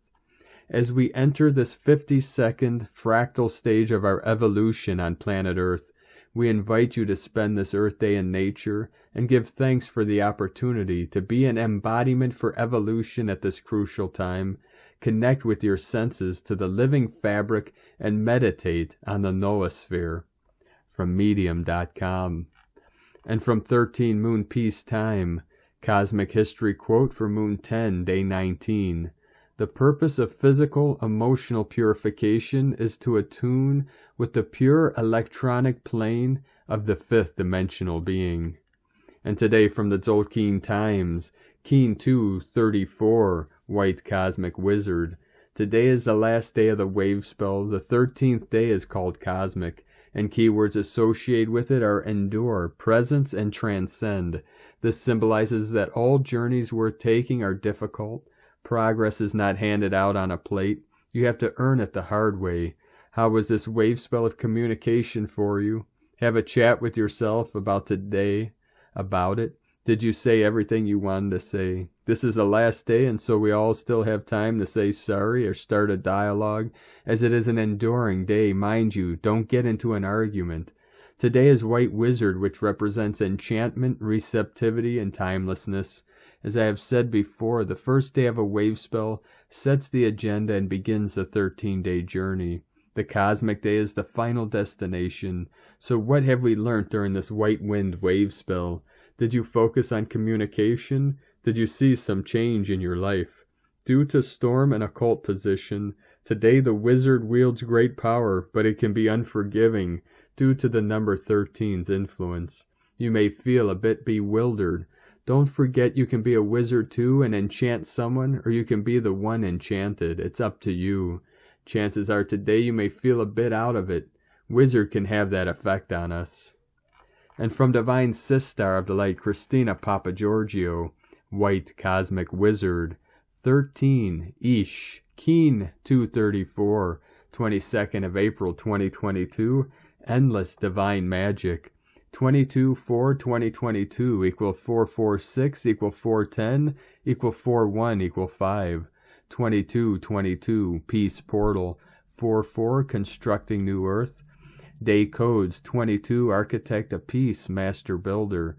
As we enter this 50-second fractal stage of our evolution on planet Earth, we invite you to spend this Earth Day in nature and give thanks for the opportunity to be an embodiment for evolution at this crucial time. Connect with your senses to the living fabric and meditate on the noosphere. From Medium.com. And from 13 Moon Peace Time, Cosmic History Quote for Moon 10, Day 19. The purpose of physical, emotional purification is to attune with the pure electronic plane of the fifth dimensional being. And today from the Tzolk'in Times, Keen 234, White Cosmic Wizard. Today is the last day of the wave spell. The 13th day is called Cosmic, and keywords associated with it are endure, presence, and transcend. This symbolizes that all journeys worth taking are difficult. Progress is not handed out on a plate. You have to earn it the hard way. How was this wave spell of communication for you? Have a chat with yourself about today, about it. Did you say everything you wanted to say? This is the last day, and so we all still have time to say sorry or start a dialogue, as it is an enduring day. Mind you, don't get into an argument. Today is White Wizard, which represents enchantment, receptivity, and timelessness. As I have said before, the first day of a wave spell sets the agenda and begins the 13-day journey. The cosmic day is the final destination. So what have we learnt during this white wind wave spell? Did you focus on communication? Did you see some change in your life? Due to storm and occult position, today the wizard wields great power, but it can be unforgiving due to the number 13's influence. You may feel a bit bewildered. Don't forget you can be a wizard too and enchant someone, or you can be the one enchanted. It's up to you. Chances are today you may feel a bit out of it. Wizard can have that effect on us. And from Divine Sistar of the Light, Christina Papagiorgio, White Cosmic Wizard, 13, Ish, Keen 234, 22nd of April 2022, Endless Divine Magic. 22/4/2022 equal 446 equal 410 equal 41 equal 5. 22/22 Peace Portal. 44 Constructing New Earth. Day codes 22 Architect of Peace Master Builder.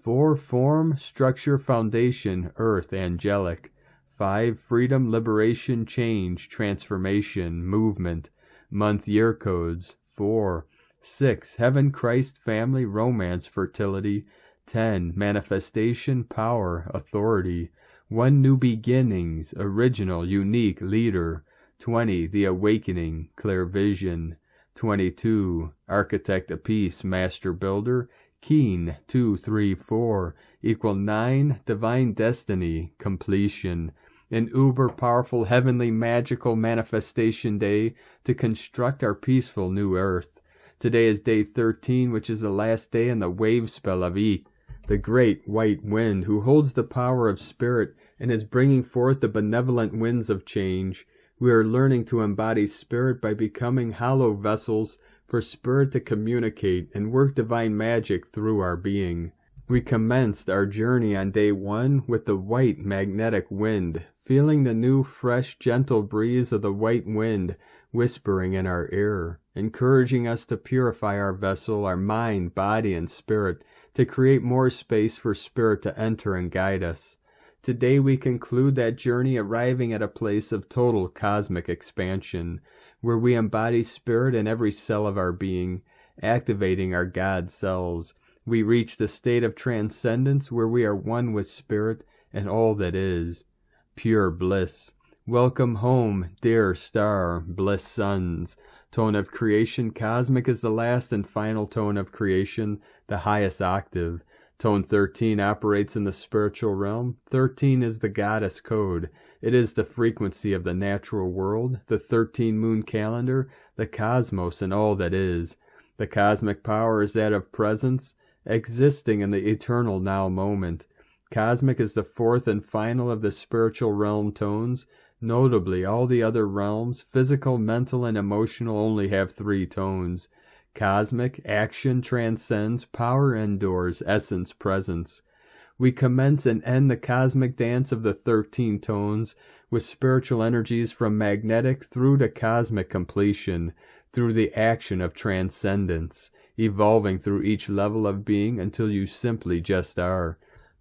4 Form Structure Foundation Earth Angelic. 5 Freedom Liberation Change Transformation Movement. Month Year codes 4 6. Heaven, Christ, Family, Romance, Fertility. 10. Manifestation, Power, Authority. 1. New Beginnings, Original, Unique, Leader. 20. The Awakening, Clear Vision. 22. Architect of Peace, Master Builder. Keen 234 equal 9. Divine Destiny, Completion. An uber powerful heavenly magical manifestation day to construct our peaceful new earth. Today is day 13, which is the last day in the wave spell of E, the great white wind, who holds the power of spirit and is bringing forth the benevolent winds of change. We are learning to embody spirit by becoming hollow vessels for spirit to communicate and work divine magic through our being. We commenced our journey on day 1 with the white magnetic wind, feeling the new, fresh, gentle breeze of the white wind whispering in our ear, encouraging us to purify our vessel, our mind, body, and spirit, to create more space for spirit to enter and guide us. Today we conclude that journey, arriving at a place of total cosmic expansion, where we embody spirit in every cell of our being, activating our God selves. We reach the state of transcendence where we are one with spirit and all that is. Pure bliss. Welcome home, dear star, bliss sons. Tone of creation, cosmic is the last and final tone of creation, the highest octave. Tone 13 operates in the spiritual realm. 13 is the goddess code. It is the frequency of the natural world, the 13-moon calendar, the cosmos, and all that is. The cosmic power is that of presence, existing in the eternal now moment. Cosmic is the fourth and final of the spiritual realm tones. Notably, all the other realms, physical, mental, and emotional, only have 3 tones. Cosmic, action, transcends, power endures, essence, presence. We commence and end the cosmic dance of the 13 tones with spiritual energies from magnetic through to cosmic completion, through the action of transcendence, evolving through each level of being until you simply just are.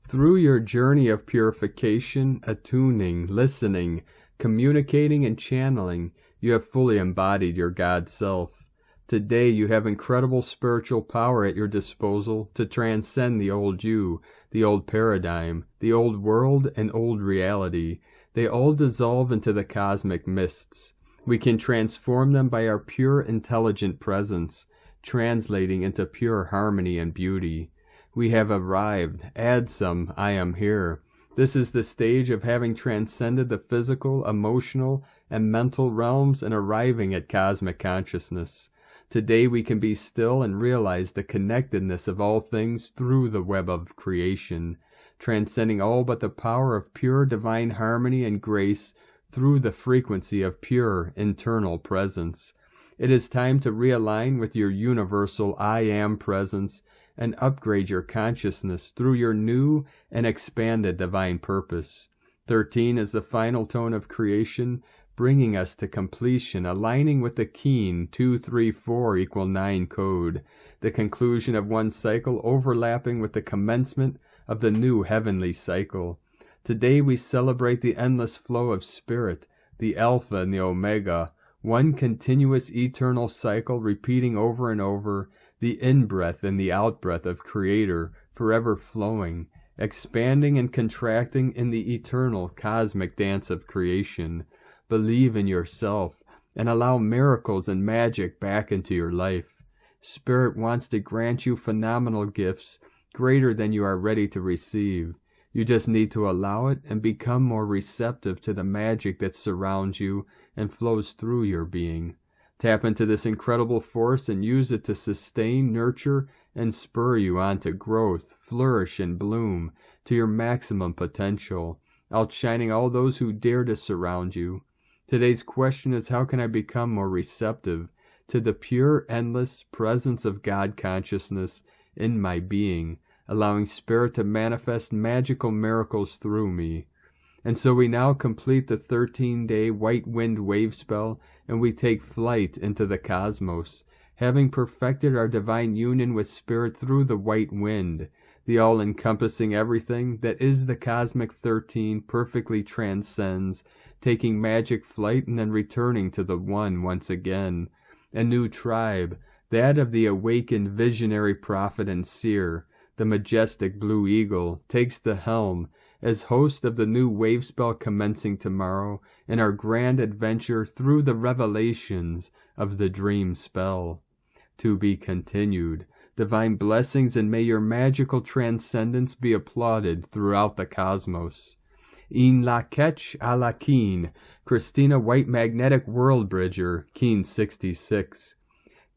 Through your journey of purification, attuning, listening, communicating, and channeling, you have fully embodied your God self. Today you have incredible spiritual power at your disposal to transcend the old you, the old paradigm, the old world, and old reality. They all dissolve into the cosmic mists. We can transform them by our pure intelligent presence, translating into pure harmony and beauty. We have arrived. Add some, I am here. This is the stage of having transcended the physical, emotional, and mental realms and arriving at cosmic consciousness. Today we can be still and realize the connectedness of all things through the web of creation, transcending all but the power of pure divine harmony and grace through the frequency of pure internal presence. It is time to realign with your universal I Am presence and upgrade your consciousness through your new and expanded divine purpose. 13 is the final tone of creation, bringing us to completion, aligning with the keen 2-3-4 = 9 code, the conclusion of one cycle overlapping with the commencement of the new heavenly cycle. Today we celebrate the endless flow of spirit, the Alpha and the Omega, one continuous eternal cycle repeating over and over, the in-breath and the out-breath of Creator, forever flowing, expanding and contracting in the eternal cosmic dance of creation. Believe in yourself and allow miracles and magic back into your life. Spirit wants to grant you phenomenal gifts greater than you are ready to receive. You just need to allow it and become more receptive to the magic that surrounds you and flows through your being. Tap into this incredible force and use it to sustain, nurture, and spur you on to growth, flourish, and bloom to your maximum potential, outshining all those who dare to surround you. Today's question is, how can I become more receptive to the pure, endless presence of God consciousness in my being, allowing Spirit to manifest magical miracles through me? And so we now complete the 13-day white wind wave spell, and we take flight into the cosmos, having perfected our divine union with Spirit through the white wind. The all-encompassing everything that is the cosmic 13 perfectly transcends, taking magic flight and then returning to the one once again. A new tribe, that of the awakened visionary prophet and seer, the majestic blue eagle, takes the helm as host of the new wave spell commencing tomorrow in our grand adventure through the revelations of the dream spell. To be continued. Divine blessings, and may your magical transcendence be applauded throughout the cosmos. In la ketch a la keen, Christina White Magnetic World Bridger, Keen 66.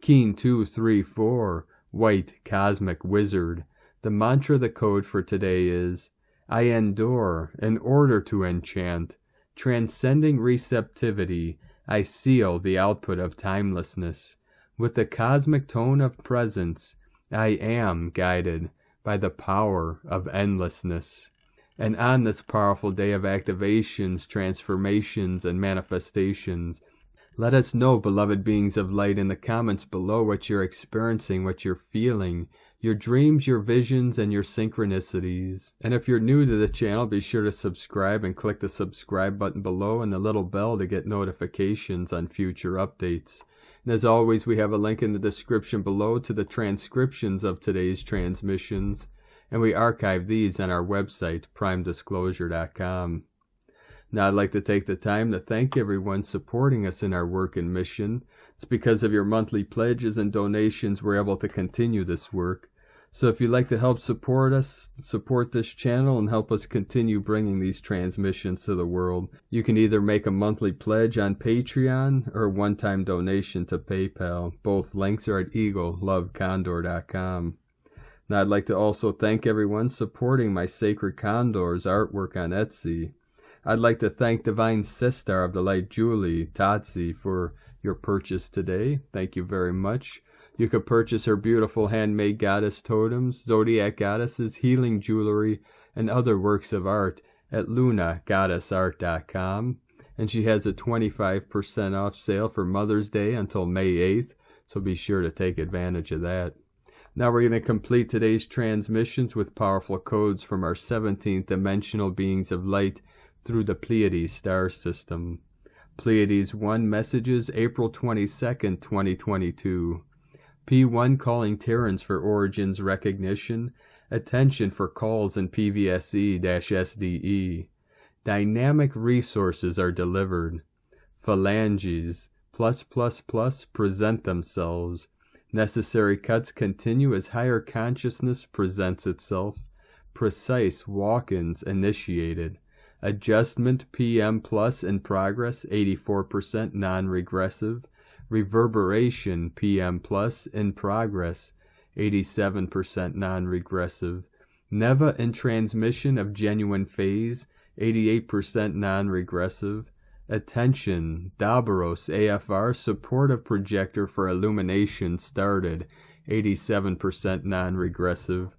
Keen 234, White Cosmic Wizard. The mantra, the code for today is, I endure in order to enchant. Transcending receptivity, I seal the output of timelessness. With the cosmic tone of presence, I am guided by the power of endlessness. And on this powerful day of activations, transformations, and manifestations, let us know, beloved beings of light, in the comments below what you're experiencing, what you're feeling, your dreams, your visions, and your synchronicities. And if you're new to the channel, be sure to subscribe and click the subscribe button below and the little bell to get notifications on future updates. And as always, we have a link in the description below to the transcriptions of today's transmissions, and we archive these on our website, primedisclosure.com. Now I'd like to take the time to thank everyone supporting us in our work and mission. It's because of your monthly pledges and donations we're able to continue this work. So if you'd like to help support us, support this channel, and help us continue bringing these transmissions to the world, you can either make a monthly pledge on Patreon or a one-time donation to PayPal. Both links are at eaglelovecondor.com. Now I'd like to also thank everyone supporting my Sacred Condors artwork on Etsy. I'd like to thank Divine Sistar of the Light Julie, Tatsi, for your purchase today. Thank you very much. You could purchase her beautiful handmade goddess totems, zodiac goddesses, healing jewelry, and other works of art at lunagoddessart.com. And she has a 25% off sale for Mother's Day until May 8th, so be sure to take advantage of that. Now we're going to complete today's transmissions with powerful codes from our 17th dimensional beings of light through the Pleiades star system. Pleiades 1 messages, April 22nd, 2022. P1 calling Terrans for origins recognition. Attention for calls in PVSE-SDE. Dynamic resources are delivered. Phalanges +++ present themselves. Necessary cuts continue as higher consciousness presents itself. Precise walk-ins initiated. Adjustment PM plus in progress, 84% non-regressive. Reverberation PM plus in progress, 87% non-regressive. Neva in transmission of genuine phase, 88% non-regressive. Attention, Dabaros AFR supportive projector for illumination started, 87% non-regressive.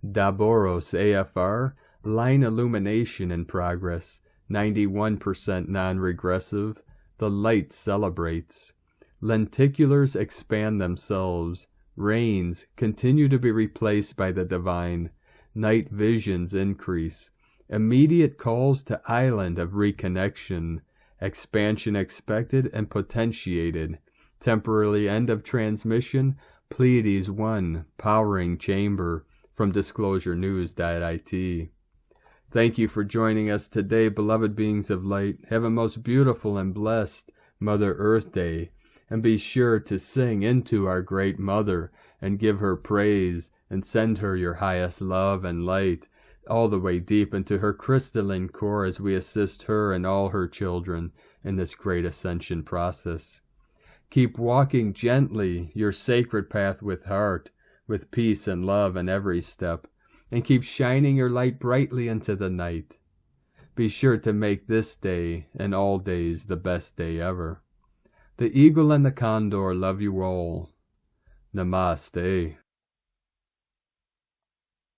Daboros AFR line illumination in progress, 91% non-regressive. The light celebrates. Lenticulars expand themselves. Rains continue to be replaced by the divine. Night visions increase. Immediate calls to island of reconnection. Expansion expected and potentiated. Temporarily end of transmission. Pleiades 1 powering chamber from disclosurenews.it. Thank you for joining us today, beloved beings of light. Have a most beautiful and blessed Mother Earth Day. And be sure to sing into our great Mother and give her praise and send her your highest love and light all the way deep into her crystalline core as we assist her and all her children in this great ascension process. Keep walking gently your sacred path with heart, with peace and love in every step, and keep shining your light brightly into the night. Be sure to make this day and all days the best day ever. The eagle and the condor love you all. Namaste.